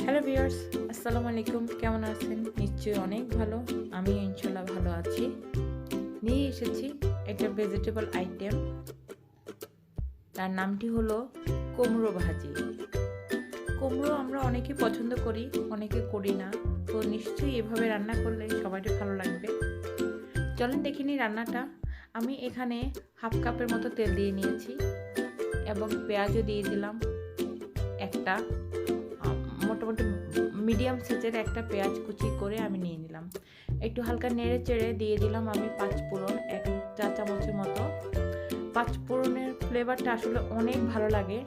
Hello viewers, আসসালামু আলাইকুম। কেমন আছেন? নিশ্চয়ই অনেক ভালো। আমি ইনশাল্লাহ ভালো আছি। নিয়ে এসেছি একটা ভেজিটেবল আইটেম, তার নামটি হলো কুমড়ো ভাজি। কুমড়ো আমরা অনেকে পছন্দ করি, অনেকে করি না। তো নিশ্চয়ই এভাবে রান্না করলে সবারই ভালো লাগবে। চলেন দেখে নিই রান্নাটা। আমি এখানে হাফ কাপের মতো তেল দিয়ে নিয়েছি এবং পেঁয়াজও দিয়ে দিলাম একটা। মোটামুটি মিডিয়াম সাইজের একটা পেঁয়াজ কুচি করে আমি নিয়ে নিলাম। একটু হালকা নেড়ে চেড়ে দিয়ে দিলাম আমি পাঁচফোড়ন 1 চা চামচের মতো। পাঁচফোড়নের ফ্লেভারটা আসলে অনেক ভালো লাগে,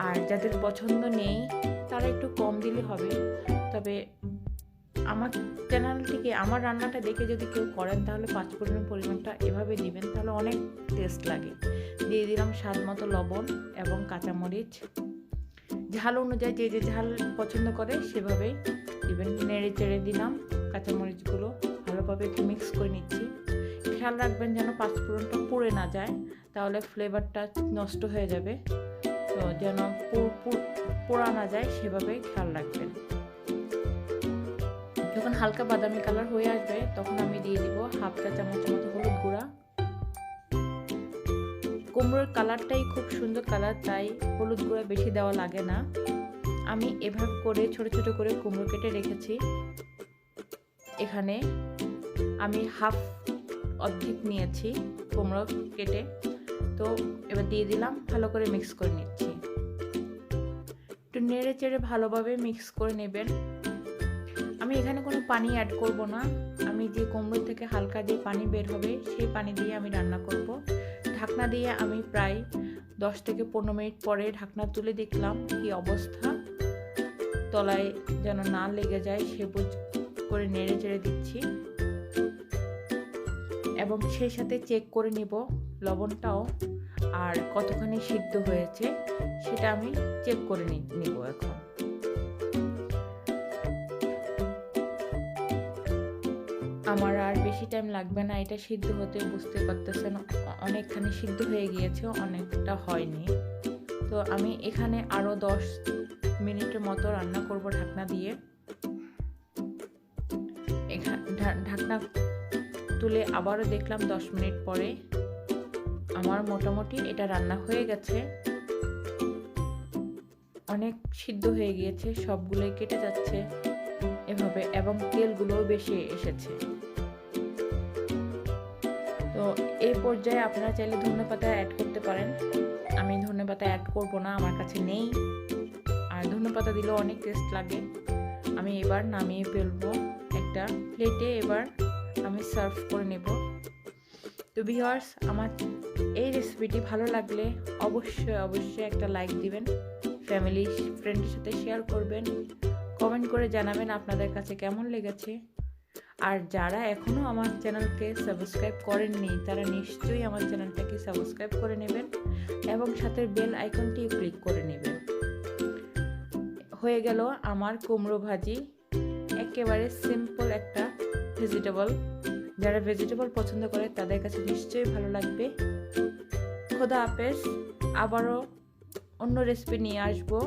আর যাদের পছন্দ নেই তারা একটু কম দিলে হবে। তবে আমার চ্যানেলটিকে, আমার রান্নাটা দেখে যদি কেউ করেন তাহলে পাঁচফোড়নের পরিমাণটা এভাবে দিবেন, তাহলে অনেক টেস্ট লাগে। দিয়ে দিলাম স্বাদ মতো লবণ এবং কাঁচামরিচ। ঝাল অনুযায়ী যে ঝাল পছন্দ করে সেভাবেই দিবেন। নেড়ে চেড়ে দিলাম কাঁচামরিচগুলো, ভালোভাবে একটু মিক্স করে নিচ্ছি। খেয়াল রাখবেন যেন পাঁচফোড়নটা পুড়ে না যায়, তাহলে ফ্লেভারটা নষ্ট হয়ে যাবে। তো যেন পোড়া না যায় সেভাবে খেয়াল রাখবেন। যখন হালকা বাদামি কালার হয়ে আসবে তখন আমি দিয়ে দিব হাফ চা চামচের মতো হলুদ গুঁড়া। কুমড়োর কালারটাই খুব সুন্দর কালার, তাই হলুদ গুঁড়া বেশি দেওয়া লাগে না। আমি এভাবে করে ছোট ছোট করে কুমড়ো কেটে রেখেছি। এখানে আমি অর্ধেক নিয়েছি কুমড়ো কেটে। তো এবার দিয়ে দিলাম, ভালো করে মিক্স করে নিচ্ছি। একটু নেড়ে চেড়ে ভালোভাবে মিক্স করে নেবেন। আমি এখানে কোনো পানি অ্যাড করব না। আমি যে কুমড়ো থেকে হালকা যে পানি বের হবে সেই পানি দিয়ে আমি রান্না করব। ঢাকনা দিয়ে আমি প্রায় 10 থেকে 15 মিনিট পরে ঢাকনা তুলে দেখলাম কি অবস্থা। তলায় যেন না লেগে যায় সেবুজ করে নেড়ে চেড়ে দিচ্ছি এবং সেই সাথে চেক করে নিব লবণটাও আর কতখানি সিদ্ধ হয়েছে সেটা আমি চেক করে নিব। এখন আমার আর বেশি টাইম লাগবে না এটা সিদ্ধ হতে, বুঝতে পারতেছেন অনেকখানি সিদ্ধ হয়ে গিয়েছে, অনেকটা হয়নি। তো আমি এখানে আরও 10 মিনিটের মতো রান্না করব ঢাকনা দিয়ে। ঢাকনা তুলে আবারও দেখলাম 10 মিনিট পরে আমার মোটামুটি এটা রান্না হয়ে গেছে। অনেক সিদ্ধ হয়ে গিয়েছে, সবগুলোই কেটে যাচ্ছে এভাবে এবং তেলগুলোও বেশি এসেছে। তো এই পর্যায়ে আপনারা চাইলে ধনেপাতা অ্যাড করতে পারেন। আমি ধনেপাতা অ্যাড করব না, আমার কাছে নেই, আর ধনেপাতা দিলেও অনেক টেস্ট লাগে। আমি এবার নামিয়ে ফেলবো একটা প্লেটে। এবার আমি সার্ভ করে নেব। তো ভিউয়ার্স, আমার এই রেসিপিটি ভালো লাগলে অবশ্যই একটা লাইক দিবেন, ফ্যামিলি ফ্রেন্ডের সাথে শেয়ার করবেন, কমেন্ট করে জানাবেন আপনাদের কাছে কেমন লেগেছে। আর যারা এখনও আমার চ্যানেলকে সাবস্ক্রাইব করেননি তারা নিশ্চয়ই আমার চ্যানেলটাকে সাবস্ক্রাইব করে নেবেন এবং সাথে বেল আইকনটিও ক্লিক করে নেবেন। হয়ে গেল আমার কুমড়ো ভাজি, একেবারে সিম্পল একটা ভেজিটেবল। যারা ভেজিটেবল পছন্দ করে তাদের কাছে নিশ্চয়ই ভালো লাগবে। খোদা হাফেজ, আবারও অন্য রেসিপি নিয়ে আসবো,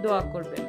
দোয়া করবেন।